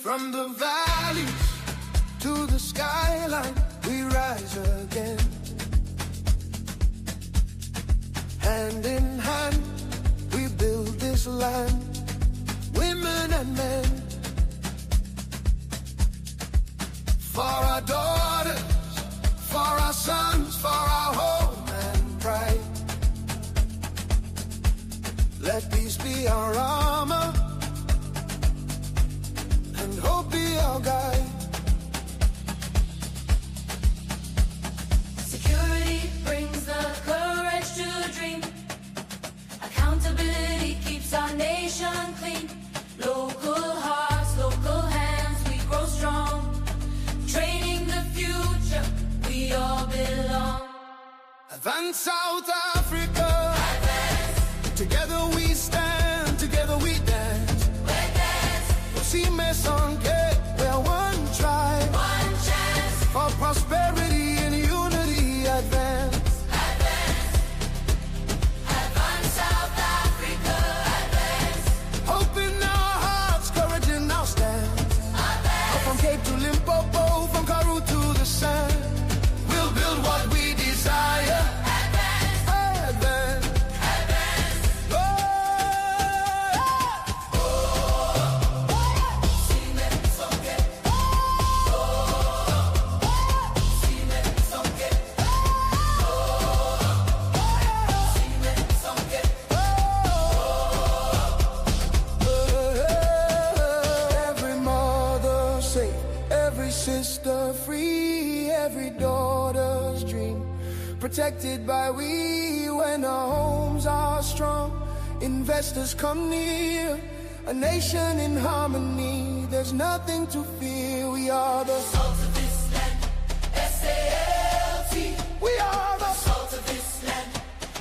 From the valley to the skyline, we rise again. Hand in hand, we build this land, women and men. For our daughters, for our sons, for our home and pride. Let peace be our armor, and hope be our guide. Security brings the courage to dream. Accountability keeps our nation clean. Local hearts, local hands, we grow strong. Training the future, we all belong. Advance South Africa, advance. Together we stand, together we dance. We dance. We're one tribe, One chance. for prosperity and unity. Advance. Advance. Advance South Africa. Advance. Hope in our hearts, courage in our stand. Advance. From Cape to Limpopo, from Karoo to the sand, we'll build what we desire. Advance. Advance. Advance. Every mother safe, every sister free, every daughter's dream protected by we. When our homes are strong, investors come near. A nation in harmony, there's nothing to fear. We are the Salt of this land, SALT. we are the Salt of this land,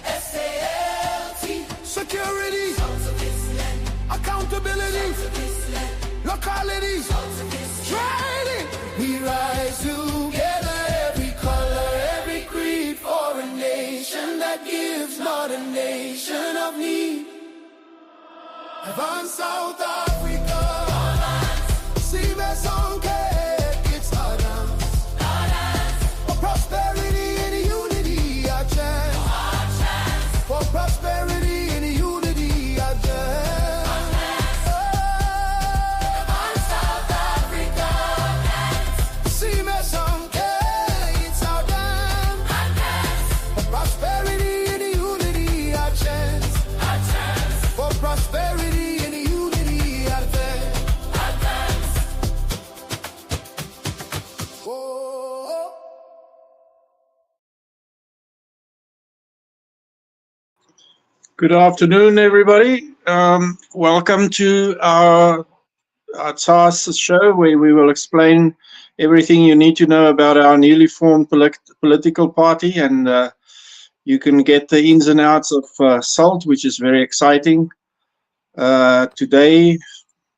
SALT. security, Salt of this land, accountability, salt of this land, locality, salt of this land. training. We rise together, every color, every creed, for a nation that gives, not a nation of need. Advance South Africa, see me sonke, it's our dance. For prosperity and unity, our chance. For prosperity and unity, our chance. Advance South Africa. See me sonke, it's our dance. For prosperity and unity, our chance. For prosperity and unity, advance. Oh. Good afternoon, everybody. Welcome to our TAS show, where we will explain everything you need to know about our newly formed political party, and you can get the ins and outs of SALT, which is very exciting. Today,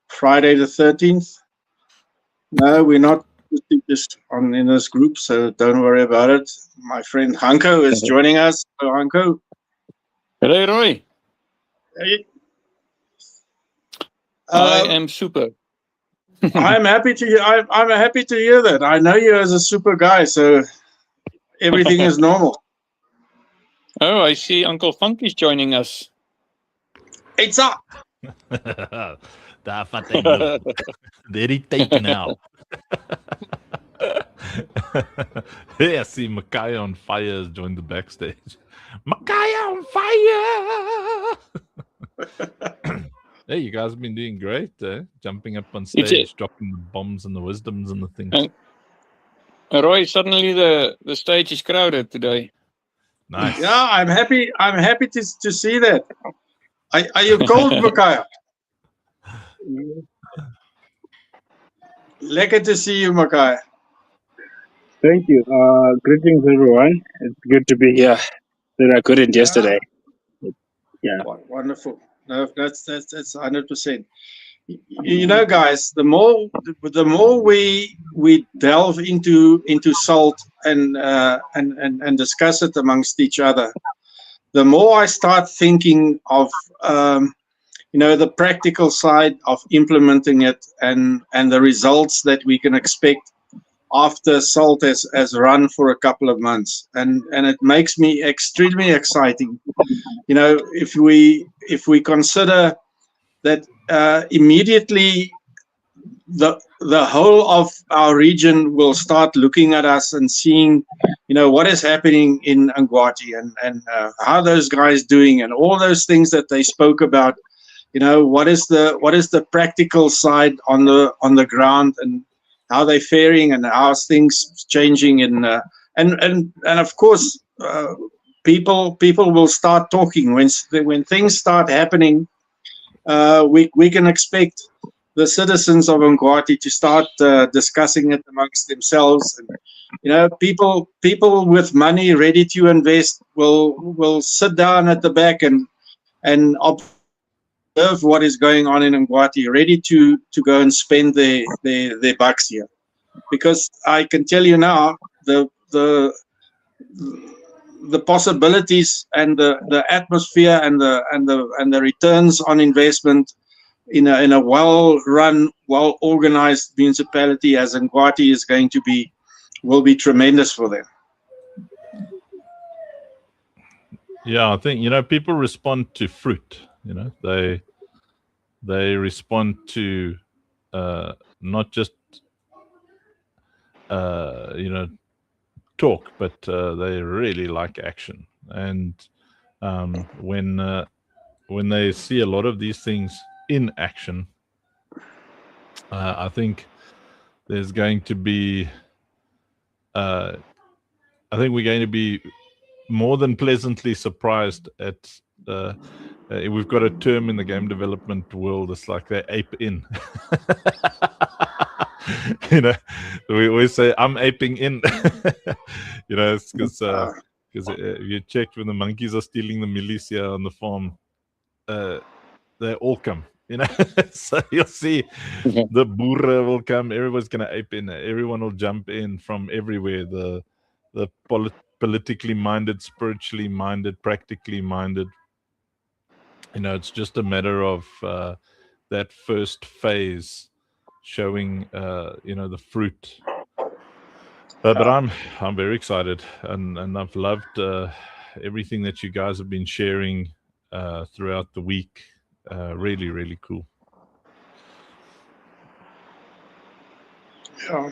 Friday the 13th. No, we're not just in this group, so don't worry about it. My friend Hanko is joining us. Hello, Hanko. Hello, Roy. Hey. I am super. I'm happy to hear. I'm happy to hear that. I know you as a super guy, so everything is normal. Oh, I see Uncle Funk is joining us. It's up. Daar vat hy nou. There he take now. Hey, I see Mackay on fire has joined the backstage. Mackay on fire! Hey, you guys have been doing great, eh? Jumping up on stage, dropping the bombs and the wisdoms and the things. Roy, suddenly the stage is crowded today. Nice. Yeah, I'm happy. I'm happy to see that. Are you cold, Mackay? Lekker to see you, Mackay. Thank you. Greetings, everyone. It's good to be here. That I couldn't yesterday. Yeah. Wonderful. No, that's 100%. you know, guys, the more we delve into salt and discuss it amongst each other, the more I start thinking of the practical side of implementing it and the results that we can expect after salt has run for a couple of months, and it makes me extremely exciting. If we consider that immediately the whole of our region will start looking at us and seeing, what is happening in Angwati and how those guys doing and all those things that they spoke about. What is the practical side on the ground and how they're faring and how's things changing and of course people will start talking when things start happening. We can expect the citizens of Angwati to start discussing it amongst themselves, and people with money ready to invest will sit down at the back and observe what is going on in Angwati, ready to go and spend their bucks here. Because I can tell you now, the possibilities and the atmosphere and the returns on investment in a well-run, well-organized municipality as Angwati is going to be will be tremendous for them. Yeah, I think people respond to fruit. They respond to not just talk, but they really like action. And when they see a lot of these things in action, I think there's going to be I think we're going to be more than pleasantly surprised at we've got a term in the game development world. It's like they ape in. We always say I'm aping in. It's because you checked when the monkeys are stealing the militia on the farm, they all come. So you'll see the boere will come. Everybody's gonna ape in. Everyone will jump in from everywhere. The politically minded, spiritually minded, practically minded. It's just a matter of that first phase showing the fruit. But I'm very excited, and I've loved everything that you guys have been sharing throughout the week. Really, really cool. Yeah.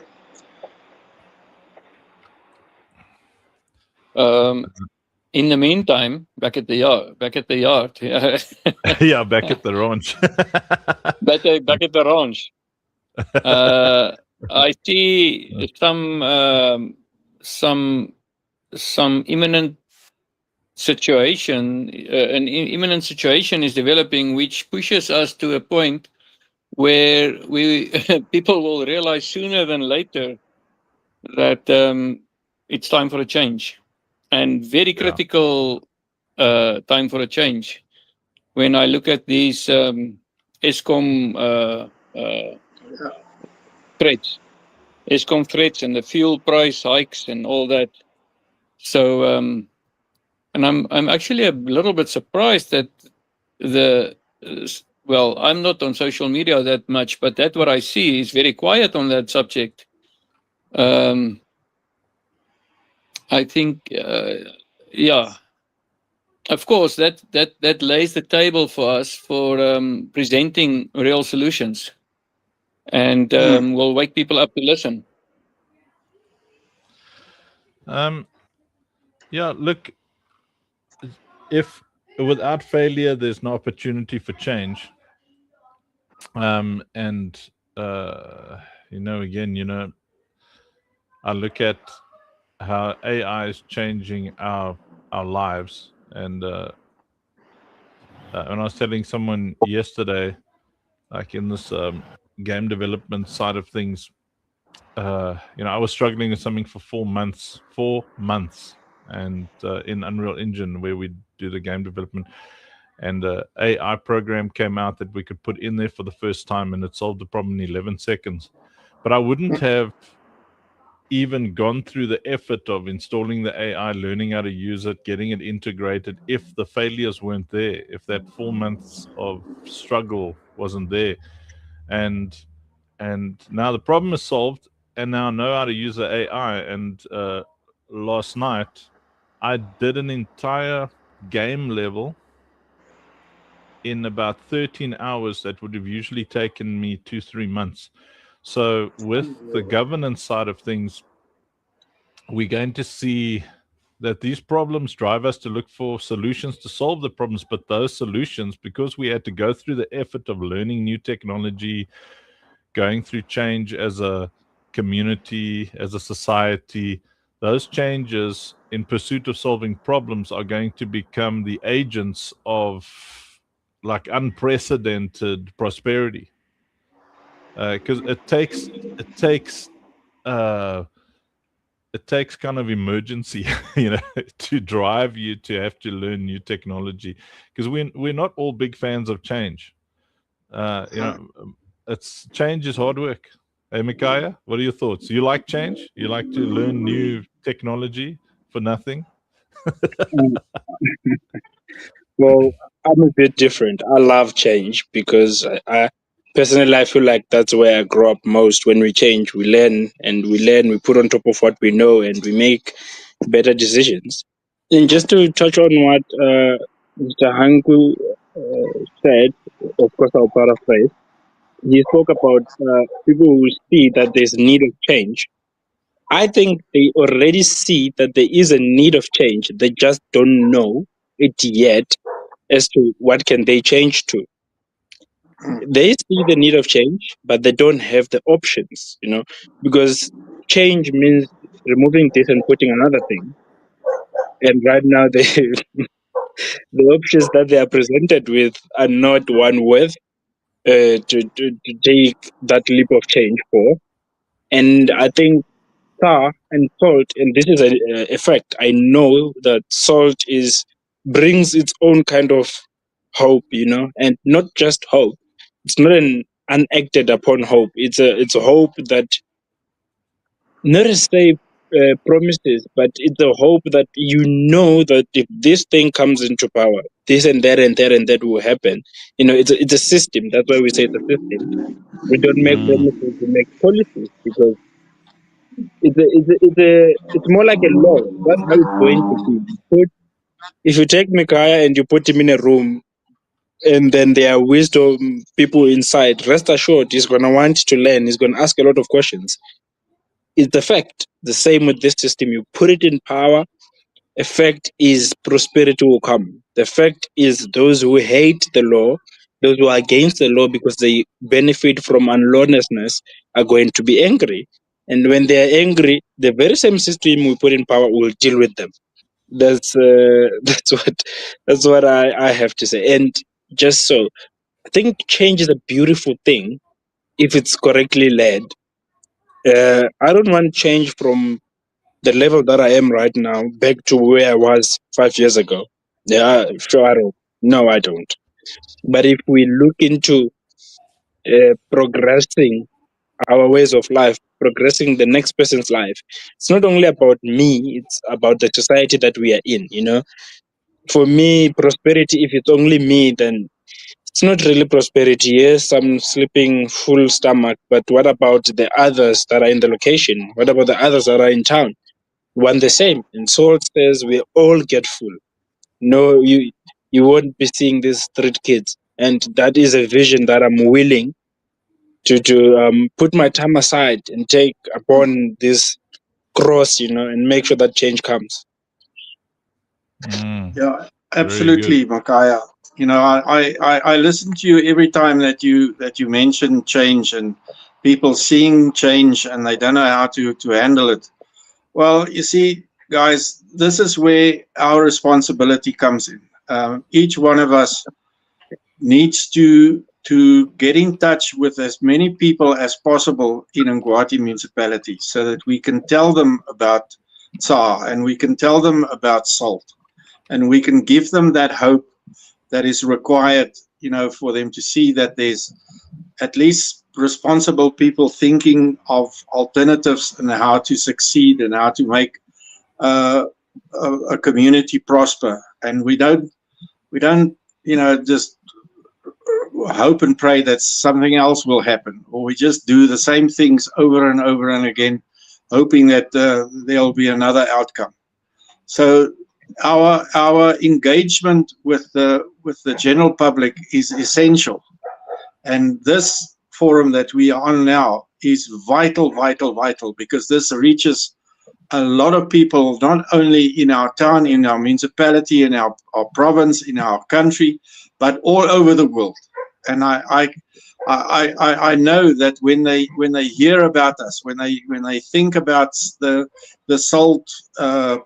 In the meantime, back at the yard. Yeah, back at the ranch. back at the ranch. I see some imminent situation. An imminent situation is developing, which pushes us to a point where people will realize sooner than later that it's time for a change, and very critical time for a change. When I look at these ESCOM threats and the fuel price hikes and all that. So, and I'm actually a little bit surprised that I'm not on social media that much, but that what I see is very quiet on that subject. I think, of course, that lays the table for us for presenting real solutions, and will wake people up to listen. Look, if without failure there's no opportunity for change, again, I look at how AI is changing our lives, and when I was telling someone yesterday, like in this game development side of things, I was struggling with something for 4 months, and in Unreal Engine where we do the game development, and a AI program came out that we could put in there for the first time, and it solved the problem in 11 seconds. But I wouldn't have even gone through the effort of installing the AI, learning how to use it, getting it integrated, if the failures weren't there, if that 4 months of struggle wasn't there. And now the problem is solved, and now I know how to use the AI. And last night I did an entire game level in about 13 hours that would have usually taken me 2-3 months. So with the governance side of things, we're going to see that these problems drive us to look for solutions to solve the problems. But those solutions, because we had to go through the effort of learning new technology, going through change as a community, as a society, those changes in pursuit of solving problems are going to become the agents of like unprecedented prosperity. Because it takes kind of emergency, to drive you to have to learn new technology. Because we're not all big fans of change. It's change is hard work. Hey, Micaiah, what are your thoughts? You like change? You like to learn new technology for nothing? Um, Well, I'm a bit different. I love change because I personally I feel like that's where I grow up most. When we change, we learn, and we put on top of what we know, and we make better decisions. And just to touch on what Mr. Hanku said, of course I'll paraphrase. He spoke about people who see that there's need of change. I think they already see that there is a need of change. They just don't know it yet as to what can they change to. They see the need of change, but they don't have the options, because change means removing this and putting another thing. And right now, the options that they are presented with are not one worth to take that leap of change for. And I think sour and salt, and this is a fact. I know that salt brings its own kind of hope, and not just hope. It's not an unacted upon hope. It's a hope that not to say promises, but it's a hope that that if this thing comes into power, this and that and that and that will happen. It's a system. That's why we say it's a system. We don't make promises; we make policies, because it's more like a law. That's how it's going to be. If you take Micaiah and you put him in a room, and then there are wisdom people inside, rest assured he's going to want to learn. He's going to ask a lot of questions. It's the fact. The same with this system. You put it in power, effect is prosperity will come. The fact is those who hate the law, those who are against the law because they benefit from unlawlessness, are going to be angry. And when they are angry, the very same system we put in power will deal with them. That's that's what I have to say. And just so, I think change is a beautiful thing if it's correctly led. I don't want change from the level that I am right now back to where I was 5 years ago. Yeah, sure, I don't. No, I don't. But if we look into progressing our ways of life, progressing the next person's life, it's not only about me, it's about the society that we are in, For me, prosperity, if it's only me, then it's not really prosperity. Yes, I'm sleeping full stomach, but what about the others that are in the location? What about the others that are in town? Want the same. And Saul says we all get full. No, you won't be seeing these street kids. And that is a vision that I'm willing to put my time aside and take upon this cross, and make sure that change comes. Yeah, absolutely, Micaiah. I listen to you every time that you mention change and people seeing change and they don't know how to handle it. Well, you see, guys, this is where our responsibility comes in. Each one of us needs to get in touch with as many people as possible in Ngwati municipality so that we can tell them about TSA and we can tell them about SALT and we can give them that hope that is required, for them to see that there's at least responsible people thinking of alternatives and how to succeed and how to make a community prosper. And we don't, just hope and pray that something else will happen, or we just do the same things over and over and again, hoping that there'll be another outcome. So our engagement with the general public is essential, and this forum that we are on now is vital, because this reaches a lot of people, not only in our town, in our municipality, in our province, in our country, but all over the world. And I know that when they hear about us, when they think about the salt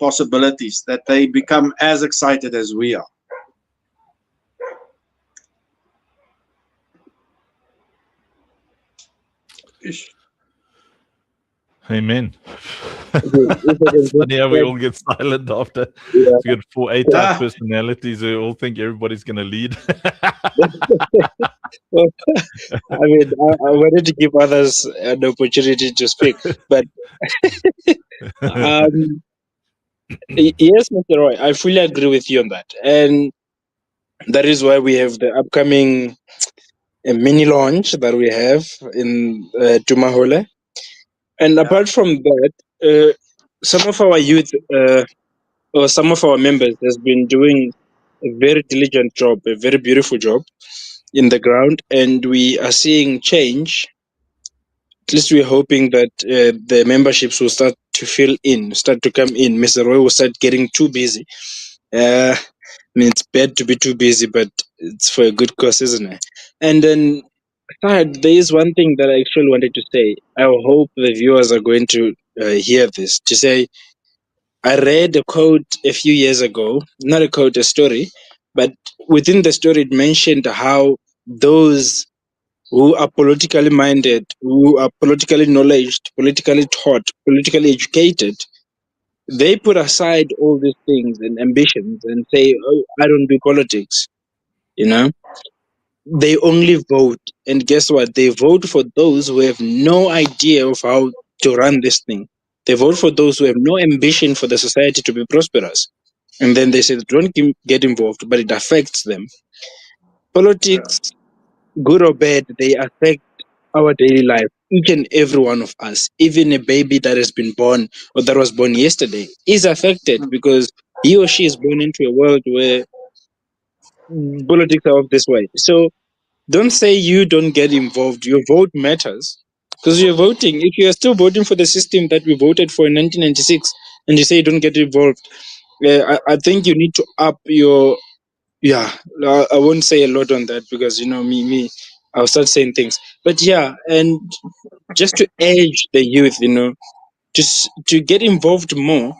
possibilities, that they become as excited as we are. Amen. It's funny how we all get silent after. Yeah. We got 4 A-type personalities. We all think everybody's going to lead. I mean, I wanted to give others an opportunity to speak, but yes, Mr. Roy, I fully agree with you on that, and that is why we have the upcoming mini launch that we have in Tumahole. And apart from that, some of our youth or some of our members has been doing a very diligent job, a very beautiful job in the ground, and we are seeing change. At least we're hoping that the memberships will start to start to come in. Mr. Roy will start getting too busy. I mean, it's bad to be too busy, but it's for a good cause, isn't it? And then, third, there is one thing that I actually wanted to say. I hope the viewers are going to hear this. To say, I read a quote a few years ago, not a quote, a story, but within the story, it mentioned how those who are politically minded, who are politically knowledged, politically taught, politically educated, they put aside all these things and ambitions and say, oh, I don't do politics. They only vote. And guess what? They vote for those who have no idea of how to run this thing. They vote for those who have no ambition for the society to be prosperous. And then they say, don't get involved, but it affects them. Politics, good or bad, they affect our daily life, each and every one of us. Even a baby that has been born or that was born yesterday is affected because he or she is born into a world where politics are of this way. So don't say you don't get involved. Your vote matters because you're voting. If you are still voting for the system that we voted for in 1996 and you say you don't get involved, I think you need to up your. Yeah, I won't say a lot on that because me, I'll start saying things. But yeah, and just to urge the youth, just to get involved more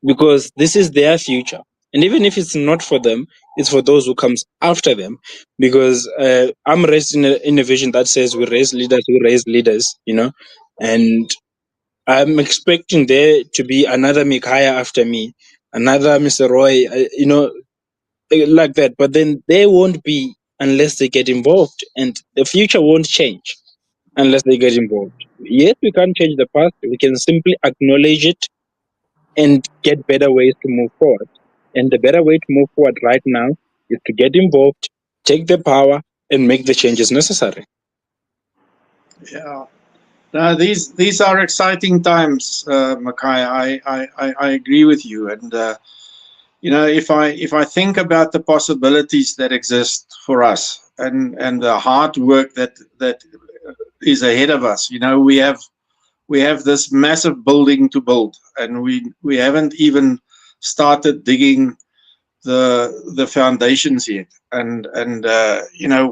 because this is their future. And even if it's not for them, it's for those who comes after them. Because I'm raised in a vision that says we raise leaders who raise leaders, and I'm expecting there to be another Mikaya after me, another Mr. Roy, like that. But then they won't be unless they get involved, and the future won't change unless they get involved. Yes, we can't change the past. We can simply acknowledge it and get better ways to move forward. And the better way to move forward right now is to get involved, take the power, and make the changes necessary. Yeah. Now, these are exciting times, Makai. I agree with you, and if I think about the possibilities that exist for us and the hard work that is ahead of us, we have this massive building to build, and we haven't even started digging the foundations yet. And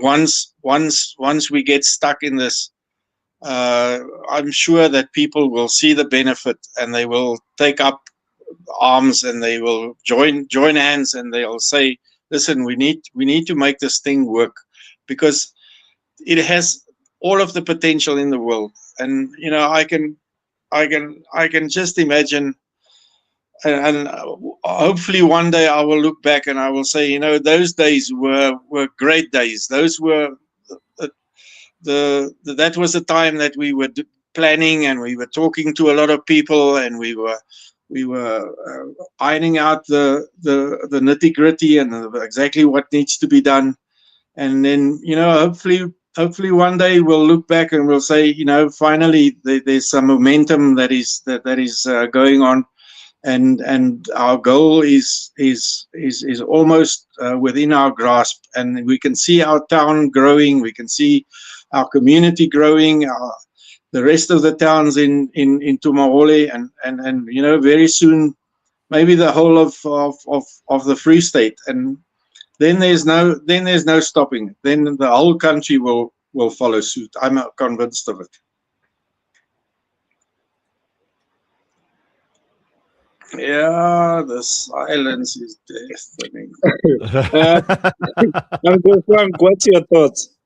once we get stuck in this, I'm sure that people will see the benefit and they will take up arms and they will join hands and they'll say, listen, we need to make this thing work because it has all of the potential in the world. And I can just imagine and hopefully one day I will look back and I will say, you know, those days were great days. Those were that was the time that we were planning, and we were talking to a lot of people, and we were ironing out the nitty gritty and exactly what needs to be done. And then, you know, hopefully one day we'll look back and we'll say, you know, finally there's some momentum that is going on, and our goal is almost within our grasp, and we can see our town growing, we can see our community growing, the rest of the towns in Tumahole, and you know, very soon maybe the whole of the Free State, and then there's no stopping it. Then the whole country will follow suit. I'm convinced of it. Yeah, the silence is deafening. Uncle Frank, what's your thoughts?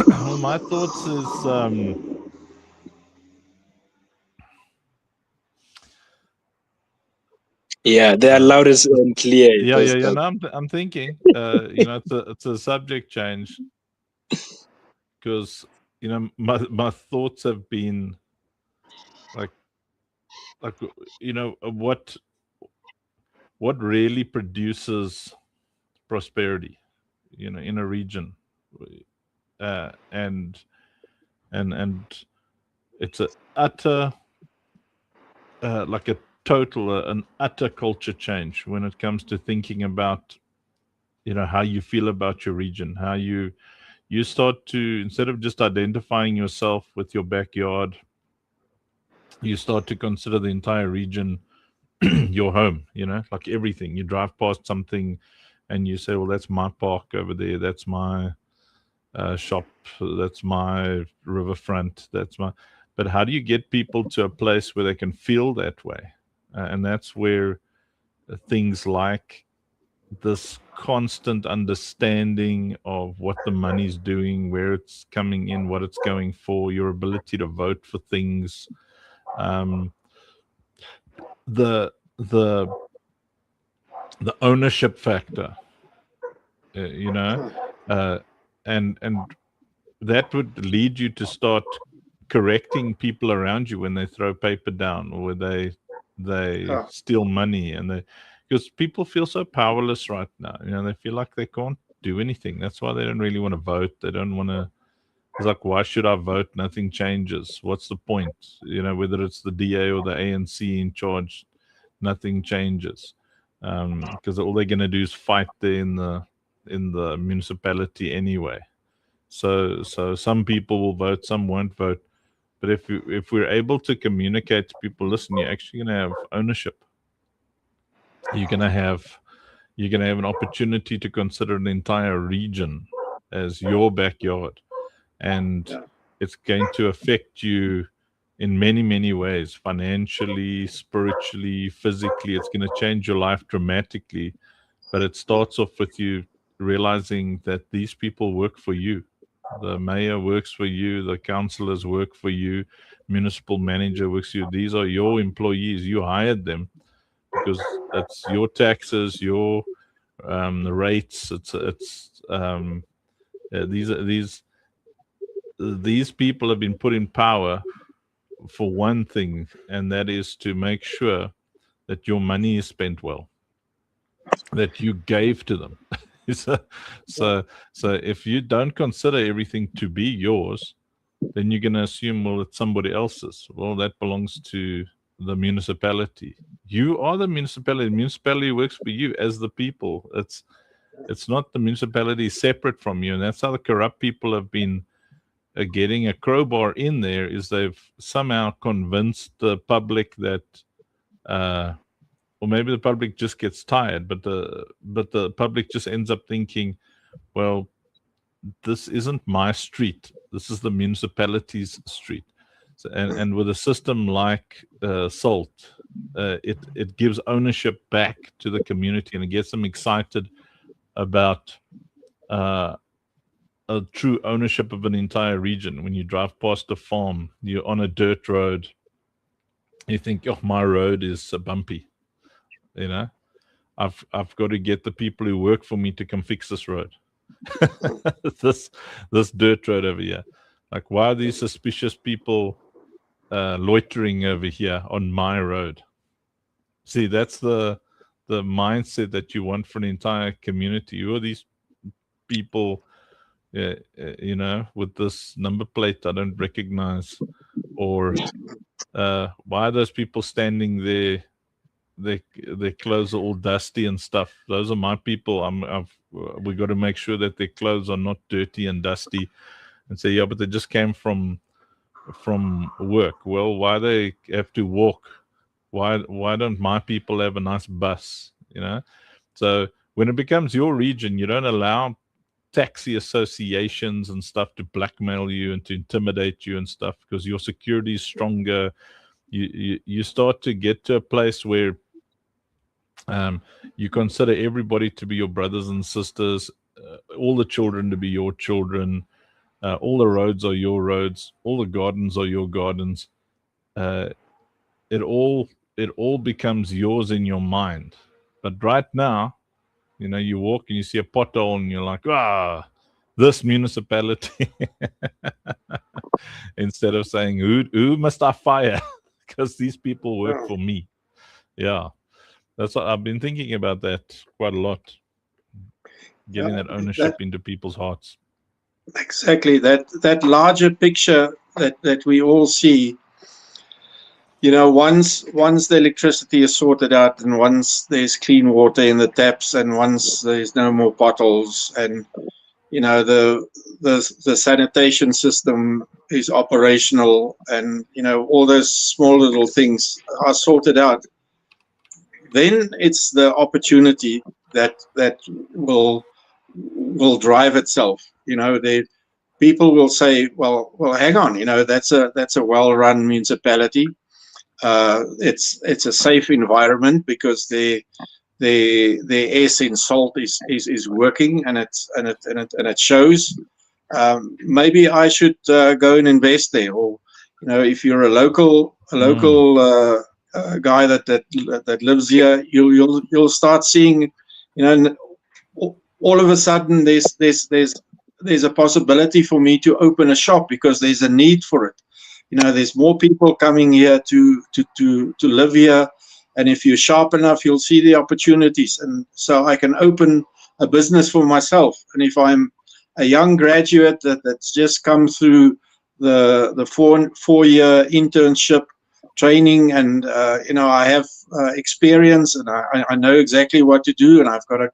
Well, my thoughts is Yeah, they are loudest and clear. yeah. No, I'm thinking, you know, it's a subject change, because, you know, my thoughts have been like, you know, what really produces prosperity, you know, in a region, and it's a utter like a total an utter culture change when it comes to thinking about, you know, how you feel about your region, how you start to, instead of just identifying yourself with your backyard, you start to consider the entire region your home, you know, like everything. You drive past something and you say, well, that's my park over there, that's my shop, that's my riverfront, that's my. But how do you get people to a place where they can feel that way? And that's where things like this constant understanding of what the money's doing, where it's coming in, what it's going for, your ability to vote for things, the ownership factor, you know, and that would lead you to start correcting people around you when they throw paper down, or they steal money, and because people feel so powerless right now, you know, they feel like they can't do anything. That's why they don't really want to vote. They don't want to. It's like, why should I vote? Nothing changes. What's the point? You know, whether it's the DA or the ANC in charge, nothing changes, because all they're going to do is fight there in the municipality anyway. So some people will vote, some won't vote. But if we're able to communicate to people, listen, you're actually going to have ownership. You're going to have an opportunity to consider an entire region as your backyard, and it's going to affect you in many, many ways, financially, spiritually, physically. It's going to change your life dramatically. But it starts off with you realizing that these people work for you. The mayor works for you, the councillors work for you, municipal manager works for you. These are your employees. You hired them because it's your taxes, your rates. These people have been put in power for one thing, and that is to make sure that your money is spent well, that you gave to them. So if you don't consider everything to be yours, then you're going to assume, well, it's somebody else's. Well, that belongs to the municipality. You are the municipality. The municipality works for you as the people. It's not the municipality separate from you, and that's how the corrupt people have been getting a crowbar in there. Is they've somehow convinced the public that. Or maybe the public just gets tired, but the public just ends up thinking, well, this isn't my street. This is the municipality's street. So, and with a system like SALT, it gives ownership back to the community, and it gets them excited about a true ownership of an entire region. When you drive past a farm, you're on a dirt road, you think, oh, my road is bumpy. You know, I've got to get the people who work for me to come fix this road. this dirt road over here. Like, why are these suspicious people loitering over here on my road? See, that's the mindset that you want for an entire community. Who are these people, you know, with this number plate I don't recognize? Or why are those people standing there? Their clothes are all dusty and stuff. Those are my people. We got to make sure that their clothes are not dirty and dusty. And say, yeah, but they just came from work. Well, why they have to walk? Why don't my people have a nice bus? You know. So when it becomes your region, you don't allow taxi associations and stuff to blackmail you and to intimidate you and stuff, because your security is stronger. You start to get to a place where you consider everybody to be your brothers and sisters, all the children to be your children, all the roads are your roads, all the gardens are your gardens. It all becomes yours in your mind. But right now, you know, you walk and you see a pothole and you're like, this municipality. Instead of saying, who must I fire? Because these people work for me. Yeah. That's what I've been thinking about, that quite a lot. Getting that ownership into people's hearts. Exactly. That larger picture that we all see. You know, once the electricity is sorted out, and once there's clean water in the taps, and once there's no more bottles, and you know the sanitation system is operational, and you know all those small little things are sorted out, then it's the opportunity that will drive itself. You know, people will say, well, hang on, you know, that's a well-run municipality. It's a safe environment because the air sense salt is working, and it shows. Maybe I should go and invest there, or you know, if you're a local guy that lives here, you'll start seeing, you know, all of a sudden there's a possibility for me to open a shop because there's a need for it. You know, there's more people coming here to live here, and if you're sharp enough, you'll see the opportunities, and so I can open a business for myself. And if I'm a young graduate that's just come through the four-year internship training, and you know, I have experience, and I know exactly what to do, and I've got a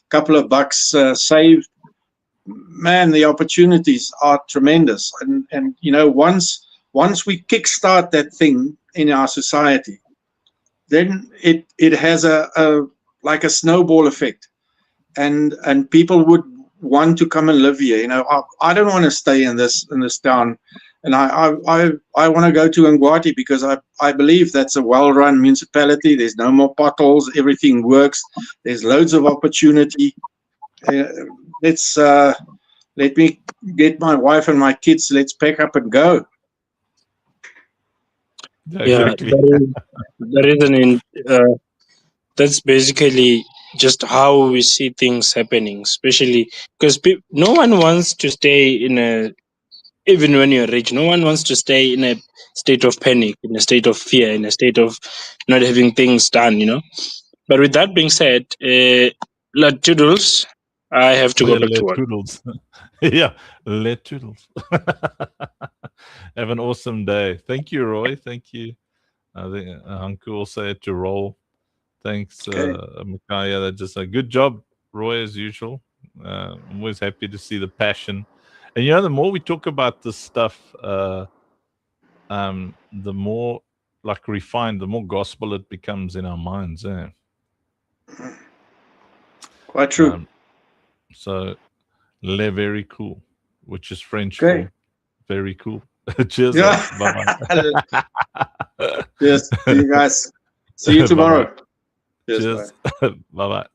couple of bucks saved, man, the opportunities are tremendous. And you know, once we kickstart that thing in our society, then it has a like a snowball effect, and people would want to come and live here. You know, I don't want to stay in this town, and I want to go to Ngwati because I believe that's a well-run municipality. There's no more potholes, everything works, there's loads of opportunity. Let me get my wife and my kids, let's pack up and go. Yeah, Exactly. that's basically just how we see things happening, especially because no one wants to stay even when you're rich, no one wants to stay in a state of panic, in a state of fear, in a state of not having things done, you know. But with that being said, Lord Toodles, I have to go back to work. Toodles. Yeah, let Toodles. Have an awesome day. Thank you, Roy. Thank you. I think Hanku also had to roll. Thanks, Mikaya. That's just a good job, Roy, as usual. I'm always happy to see the passion. And you know, the more we talk about this stuff, the more like refined, the more gospel it becomes in our minds. Eh? Quite true. So, very cool, which is French Okay. for very cool. Cheers. Yeah. Bye-bye. Yes. See you guys. See you tomorrow. Cheers. Bye-bye.